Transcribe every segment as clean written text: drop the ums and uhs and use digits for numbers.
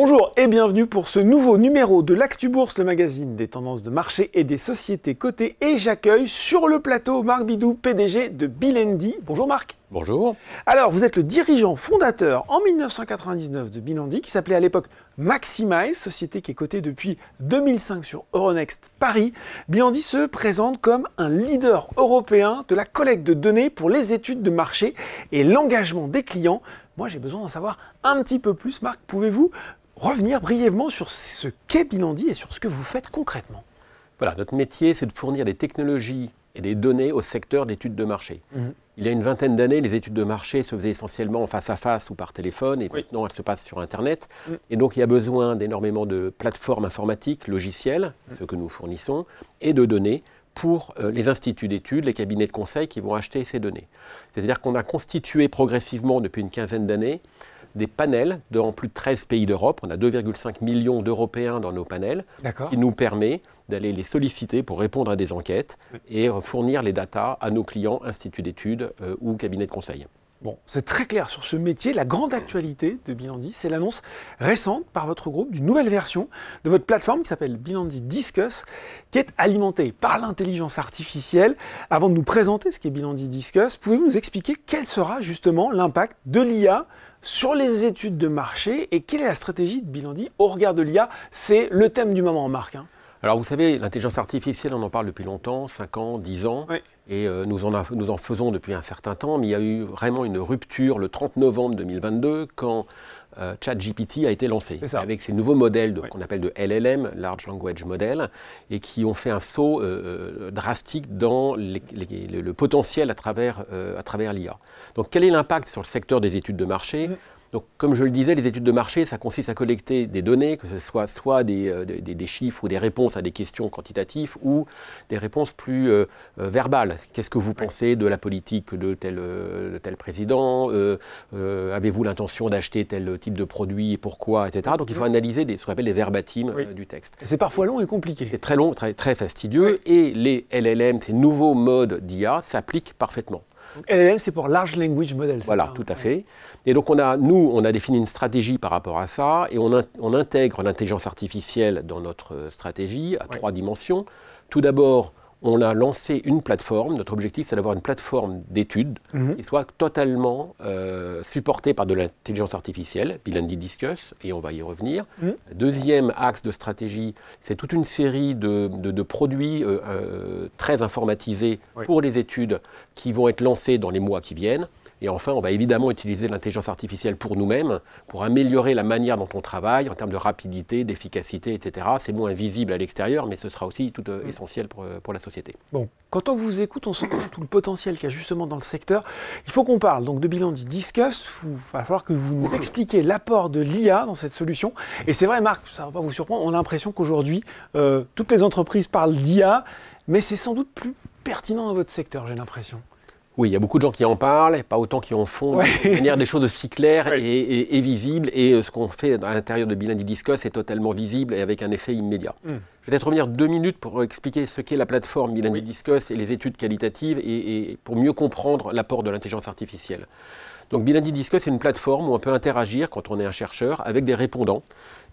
Bonjour et bienvenue pour ce nouveau numéro de l'Actu Bourse, le magazine des tendances de marché et des sociétés cotées. Et j'accueille sur le plateau Marc Bidou, PDG de Bilendi. Bonjour Marc. Bonjour. Alors, vous êtes le dirigeant fondateur en 1999 de Bilendi, qui s'appelait à l'époque Maximize, société qui est cotée depuis 2005 sur Euronext Paris. Bilendi se présente comme un leader européen de la collecte de données pour les études de marché et l'engagement des clients. Moi, j'ai besoin d'en savoir un petit peu plus. Marc, pouvez-vous revenir brièvement sur ce qu'est Bilendi et sur ce que vous faites concrètement? Voilà, notre métier, c'est de fournir des technologies et des données au secteur d'études de marché. Il y a une vingtaine d'années, les études de marché se faisaient essentiellement face à face ou par téléphone, et maintenant elles se passent sur Internet. Et donc il y a besoin d'énormément de plateformes informatiques, logiciels, ce que nous fournissons, et de données pour les instituts d'études, les cabinets de conseil qui vont acheter ces données. C'est-à-dire qu'on a constitué progressivement depuis une quinzaine d'années des panels dans plus de 13 pays d'Europe. On a 2,5 millions d'Européens dans nos panels, qui nous permet d'aller les solliciter pour répondre à des enquêtes et fournir les datas à nos clients, instituts d'études ou cabinets de conseil. Bon, c'est très clair sur ce métier. La grande actualité de Bilendi, c'est l'annonce récente par votre groupe d'une nouvelle version de votre plateforme qui s'appelle Bilendi Discuss, qui est alimentée par l'intelligence artificielle. Avant de nous présenter ce qu'est Bilendi Discuss, pouvez-vous nous expliquer quel sera justement l'impact de l'IA sur les études de marché et quelle est la stratégie de Bilendi au regard de l'IA? C'est le thème du moment, Marc. Alors vous savez, l'intelligence artificielle, on en parle depuis longtemps, 5 ans, 10 ans, et nous en faisons depuis un certain temps, mais il y a eu vraiment une rupture le 30 novembre 2022 quand ChatGPT a été lancé, avec ces nouveaux modèles qu'on appelle de LLM, Large Language Model, et qui ont fait un saut drastique dans le potentiel à travers l'IA. Donc quel est l'impact sur le secteur des études de marché? Donc, comme je le disais, les études de marché, ça consiste à collecter des données, que ce soit des chiffres ou des réponses à des questions quantitatives ou des réponses plus verbales. Qu'est-ce que vous pensez de la politique de tel président? Avez-vous l'intention d'acheter tel type de produit et pourquoi, etc. Donc, il faut analyser ce qu'on appelle les verbatims du texte. C'est parfois long et compliqué. C'est très long, très fastidieux. Et les LLM, ces nouveaux modes d'IA, s'appliquent parfaitement. Donc, LLM, c'est pour Large Language Model. Voilà, tout à fait. Et donc, on a défini une stratégie par rapport à ça, et on intègre l'intelligence artificielle dans notre stratégie à 3 dimensions. Tout d'abord, on a lancé une plateforme. Notre objectif, c'est d'avoir une plateforme d'études qui soit totalement supportée par de l'intelligence artificielle, Bilendi Discuss, et on va y revenir. Deuxième axe de stratégie, c'est toute une série de produits très informatisés pour les études qui vont être lancés dans les mois qui viennent. Et enfin, on va évidemment utiliser l'intelligence artificielle pour nous-mêmes, pour améliorer la manière dont on travaille en termes de rapidité, d'efficacité, etc. C'est moins visible à l'extérieur, mais ce sera aussi tout essentiel pour la société. Bon, quand on vous écoute, on sent tout le potentiel qu'il y a justement dans le secteur. Il faut qu'on parle donc de Bilendi Discuss. Il va falloir que vous nous expliquiez l'apport de l'IA dans cette solution. Et c'est vrai, Marc, ça ne va pas vous surprendre, on a l'impression qu'aujourd'hui, toutes les entreprises parlent d'IA, mais c'est sans doute plus pertinent dans votre secteur, j'ai l'impression. Oui, il y a beaucoup de gens qui en parlent, pas autant qui en font, de manière des choses aussi claires et visibles. Et ce qu'on fait à l'intérieur de Bilendi Discuss est totalement visible et avec un effet immédiat. Je vais peut-être revenir 2 minutes pour expliquer ce qu'est la plateforme Bilendi Discuss et les études qualitatives et pour mieux comprendre l'apport de l'intelligence artificielle. Donc Bilendi Discuss, c'est une plateforme où on peut interagir quand on est un chercheur avec des répondants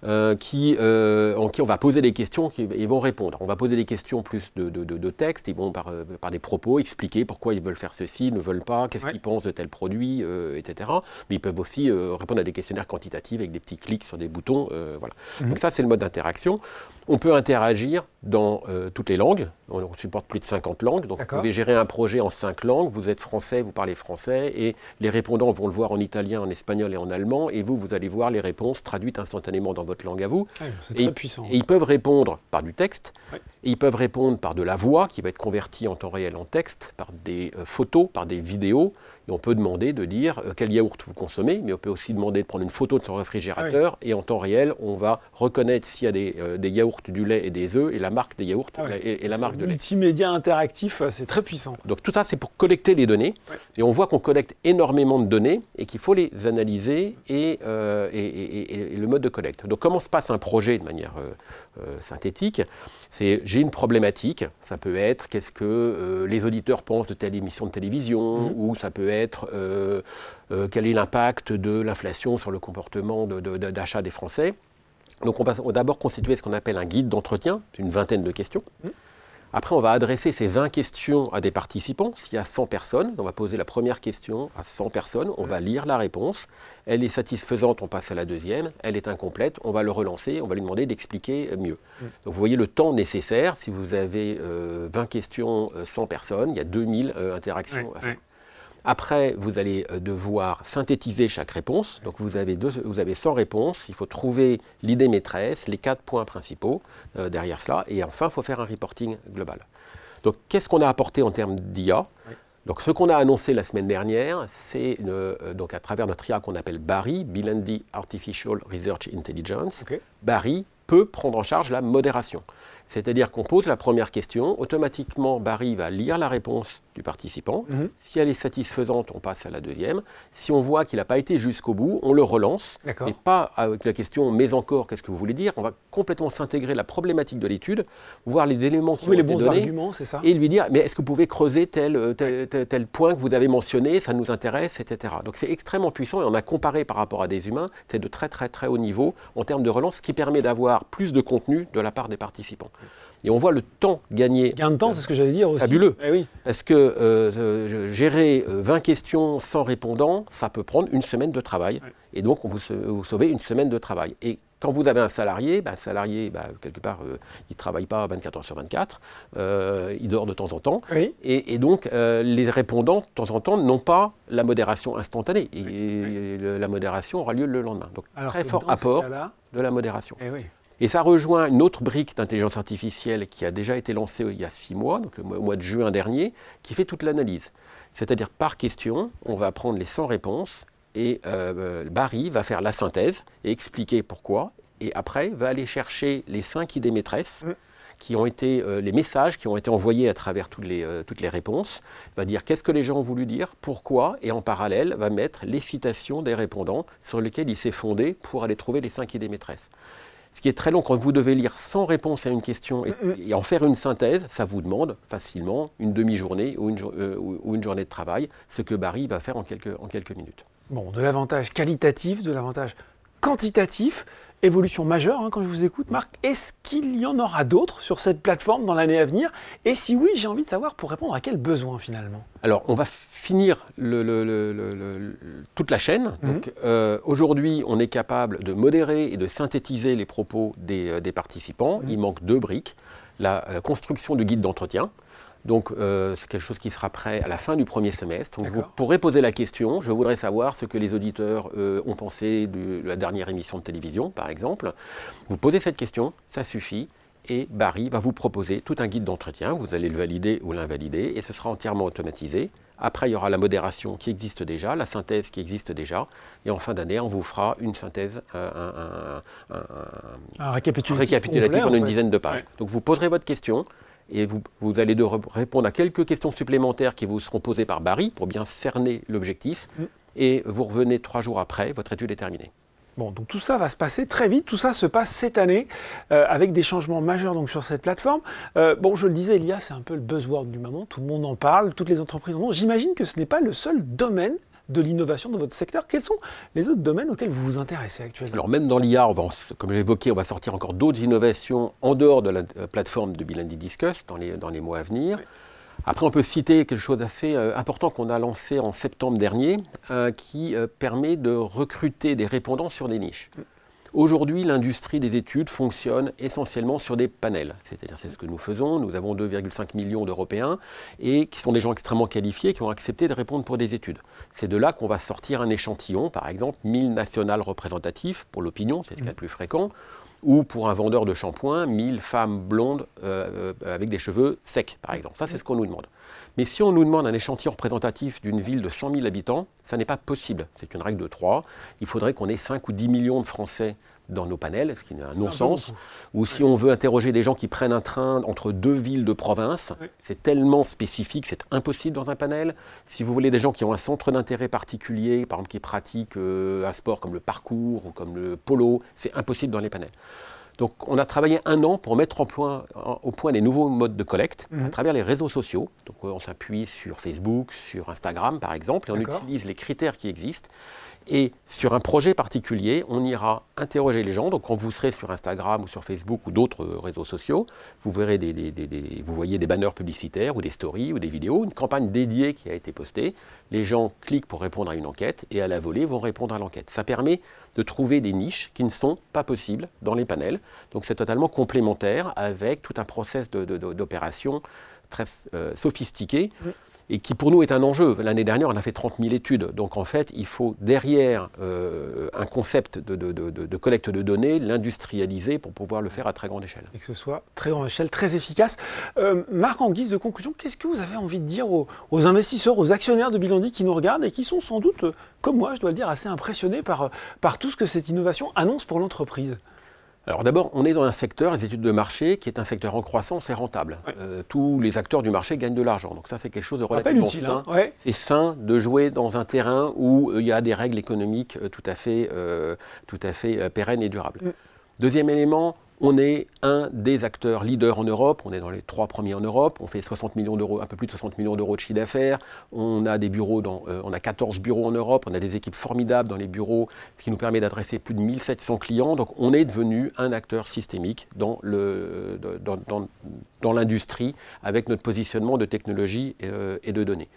en qui on va poser des questions et ils vont répondre. On va poser des questions plus de texte, ils vont par des propos expliquer pourquoi ils veulent faire ceci, ne veulent pas, qu'est-ce qu'ils pensent de tel produit, etc. Mais ils peuvent aussi répondre à des questionnaires quantitatifs avec des petits clics sur des boutons. Voilà. Donc ça, c'est le mode d'interaction. On peut interagir dans toutes les langues. On supporte plus de 50 langues. Donc vous pouvez gérer un projet en 5 langues. Vous êtes français, vous parlez français. Et les répondants vont le voir en italien, en espagnol et en allemand. Et vous allez voir les réponses traduites instantanément dans votre langue à vous. C'est très puissant. Et ils peuvent répondre par du texte. Et ils peuvent répondre par de la voix qui va être convertie en temps réel en texte, par des photos, par des vidéos. Et on peut demander de dire quel yaourt vous consommez, mais on peut aussi demander de prendre une photo de son réfrigérateur. Et en temps réel, on va reconnaître s'il y a des yaourts, du lait et des œufs, et la marque des yaourts et la marque de lait. Multimédia interactif, c'est très puissant. Donc tout ça, c'est pour collecter les données. Et on voit qu'on collecte énormément de données et qu'il faut les analyser et le mode de collecte. Donc comment se passe un projet de manière synthétique? C'est j'ai une problématique. Ça peut être qu'est-ce que les auditeurs pensent de telle émission de télévision, ou ça peut être quel est l'impact de l'inflation sur le comportement d'achat des Français. Donc on va d'abord constituer ce qu'on appelle un guide d'entretien, une vingtaine de questions. Après, on va adresser ces 20 questions à des participants. S'il y a 100 personnes, on va poser la première question à 100 personnes, on va lire la réponse. Elle est satisfaisante, on passe à la deuxième. Elle est incomplète, on va le relancer, on va lui demander d'expliquer mieux. Donc vous voyez le temps nécessaire. Si vous avez 20 questions, 100 personnes, il y a 2000 interactions à faire. Après, vous allez devoir synthétiser chaque réponse. Donc vous avez 100 réponses. Il faut trouver l'idée maîtresse, les 4 points principaux derrière cela. Et enfin, il faut faire un reporting global. Donc qu'est-ce qu'on a apporté en termes d'IA? Donc ce qu'on a annoncé la semaine dernière, c'est donc à travers notre IA qu'on appelle Barry, Bilendi Artificial Research Intelligence. Barry peut prendre en charge la modération. C'est-à-dire qu'on pose la première question, automatiquement Barry va lire la réponse du participant. Si elle est satisfaisante, on passe à la deuxième. Si on voit qu'il n'a pas été jusqu'au bout, on le relance. Mais pas avec la question « mais encore, qu'est-ce que vous voulez dire ?» On va complètement s'intégrer la problématique de l'étude, voir les éléments qui ont été donnés, arguments, ça, et lui dire « mais est-ce que vous pouvez creuser tel point que vous avez mentionné, ça nous intéresse, etc. » Donc c'est extrêmement puissant et on a comparé par rapport à des humains, c'est de très très très haut niveau en termes de relance, ce qui permet d'avoir plus de contenu de la part des participants. Et on voit le temps gagné. Gain de temps, c'est ce que j'allais dire aussi. Fabuleux. Eh oui. Parce que gérer 20 questions sans répondant, ça peut prendre une semaine de travail. Et donc, vous sauvez une semaine de travail. Et quand vous avez un salarié, quelque part, il ne travaille pas 24 heures sur 24, il dort de temps en temps. Et donc, les répondants, de temps en temps, n'ont pas la modération instantanée. Et la modération aura lieu le lendemain. Donc, très fort apport de la modération. Et ça rejoint une autre brique d'intelligence artificielle qui a déjà été lancée il y a 6 mois, donc le mois de juin dernier, qui fait toute l'analyse. C'est-à-dire par question, on va prendre les 100 réponses et Barry va faire la synthèse et expliquer pourquoi. Et après, va aller chercher les 5 idées maîtresses qui ont été les messages qui ont été envoyés à travers toutes les réponses, va dire qu'est-ce que les gens ont voulu dire, pourquoi, et en parallèle va mettre les citations des répondants sur lesquelles il s'est fondé pour aller trouver les 5 idées maîtresses. Ce qui est très long, quand vous devez lire 100 réponses à une question et en faire une synthèse, ça vous demande facilement une demi-journée ou une journée de travail, ce que Barry va faire en quelques minutes. Bon, de l'avantage qualitatif, de l'avantage quantitatif, évolution majeure quand je vous écoute, Marc. Est-ce qu'il y en aura d'autres sur cette plateforme dans l'année à venir? Et si oui, j'ai envie de savoir pour répondre à quels besoins finalement? Alors, on va finir toute la chaîne. Donc, aujourd'hui, on est capable de modérer et de synthétiser les propos des participants. Il manque 2 briques. La construction du guide d'entretien. Donc, c'est quelque chose qui sera prêt à la fin du premier semestre. Donc, vous pourrez poser la question. Je voudrais savoir ce que les auditeurs ont pensé de la dernière émission de télévision, par exemple. Vous posez cette question, ça suffit. Et Barry va vous proposer tout un guide d'entretien. Vous allez le valider ou l'invalider et ce sera entièrement automatisé. Après, il y aura la modération qui existe déjà, la synthèse qui existe déjà. Et en fin d'année, on vous fera une synthèse, un récapitulatif en une dizaine de pages. Donc, vous poserez votre question. Et vous allez répondre à quelques questions supplémentaires qui vous seront posées par Barry pour bien cerner l'objectif. Et vous revenez 3 jours après, votre étude est terminée. Bon, donc tout ça va se passer très vite, tout ça se passe cette année avec des changements majeurs donc, sur cette plateforme. Bon, je le disais, l'IA, c'est un peu le buzzword du moment, tout le monde en parle, toutes les entreprises en ont. J'imagine que ce n'est pas le seul domaine de l'innovation dans votre secteur. Quels sont les autres domaines auxquels vous vous intéressez actuellement? Alors même dans l'IA, comme je l'ai évoqué, on va sortir encore d'autres innovations en dehors de la plateforme de Bilendi Discuss dans les mois à venir. Après, on peut citer quelque chose d'assez important qu'on a lancé en septembre dernier, qui permet de recruter des répondants sur des niches. Aujourd'hui, l'industrie des études fonctionne essentiellement sur des panels. C'est-à-dire, c'est ce que nous faisons. Nous avons 2,5 millions d'Européens et qui sont des gens extrêmement qualifiés qui ont accepté de répondre pour des études. C'est de là qu'on va sortir un échantillon, par exemple, 1000 nationales représentatifs pour l'opinion, c'est ce qu'il y a de plus fréquent, ou pour un vendeur de shampoing, 1000 femmes blondes avec des cheveux secs, par exemple. Ça, c'est ce qu'on nous demande. Mais si on nous demande un échantillon représentatif d'une ville de 100 000 habitants, ça n'est pas possible. C'est une règle de 3. Il faudrait qu'on ait 5 ou 10 millions de Français dans nos panels, ce qui est un non-sens. Ou si on veut interroger des gens qui prennent un train entre 2 villes de province, c'est tellement spécifique, c'est impossible dans un panel. Si vous voulez des gens qui ont un centre d'intérêt particulier, par exemple qui pratiquent un sport comme le parcours ou comme le polo, c'est impossible dans les panels. Donc on a travaillé 1 an pour mettre au point des nouveaux modes de collecte à travers les réseaux sociaux. Donc on s'appuie sur Facebook, sur Instagram par exemple, et on utilise les critères qui existent. Et sur un projet particulier, on ira interroger les gens. Donc quand vous serez sur Instagram ou sur Facebook ou d'autres réseaux sociaux, vous verrez vous voyez des banners publicitaires ou des stories ou des vidéos, une campagne dédiée qui a été postée. Les gens cliquent pour répondre à une enquête et à la volée vont répondre à l'enquête. Ça permet de trouver des niches qui ne sont pas possibles dans les panels. Donc c'est totalement complémentaire avec tout un process d'opération très sophistiqué. Et qui pour nous est un enjeu. L'année dernière, on a fait 30 000 études. Donc en fait, il faut derrière un concept de collecte de données, l'industrialiser pour pouvoir le faire à très grande échelle. Et que ce soit très grande échelle, très efficace. Marc, en guise de conclusion, qu'est-ce que vous avez envie de dire aux investisseurs, aux actionnaires de Bilandi qui nous regardent et qui sont sans doute, comme moi, je dois le dire, assez impressionnés par tout ce que cette innovation annonce pour l'entreprise? Alors d'abord, on est dans un secteur, les études de marché, qui est un secteur en croissance et rentable. Ouais. Tous les acteurs du marché gagnent de l'argent. Donc ça, c'est quelque chose de relativement sain. Hein. Ouais. C'est sain de jouer dans un terrain où il y a des règles économiques tout à fait pérennes et durables. Deuxième élément, on est un des acteurs leaders en Europe, on est dans les 3 premiers en Europe, on fait 60 millions d'euros, un peu plus de 60 millions d'euros de chiffre d'affaires, on a des bureaux, on a 14 bureaux en Europe, on a des équipes formidables dans les bureaux, ce qui nous permet d'adresser plus de 1700 clients, donc on est devenu un acteur systémique dans l'industrie avec notre positionnement de technologie et de données.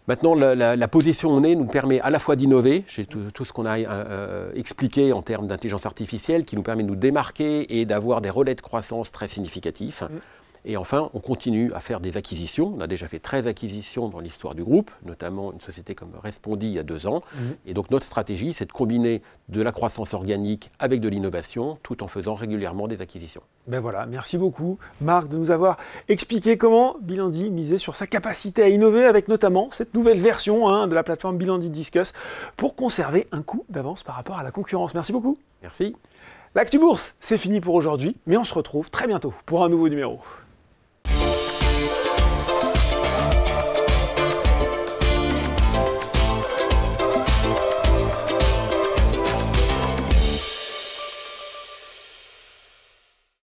Maintenant, la position où on est nous permet à la fois d'innover, j'ai tout ce qu'on a expliqué en termes d'intelligence artificielle, qui nous permet de nous démarquer et d'avoir des relais de croissance très significatifs. Et enfin, on continue à faire des acquisitions. On a déjà fait 13 acquisitions dans l'histoire du groupe, notamment une société comme Respondi il y a 2 ans. Et donc notre stratégie, c'est de combiner de la croissance organique avec de l'innovation, tout en faisant régulièrement des acquisitions. Ben voilà, merci beaucoup Marc de nous avoir expliqué comment Bilandi misait sur sa capacité à innover avec notamment cette nouvelle version de la plateforme Bilandi Discuss pour conserver un coup d'avance par rapport à la concurrence. Merci beaucoup. Merci. L'Actu Bourse, c'est fini pour aujourd'hui, mais on se retrouve très bientôt pour un nouveau numéro.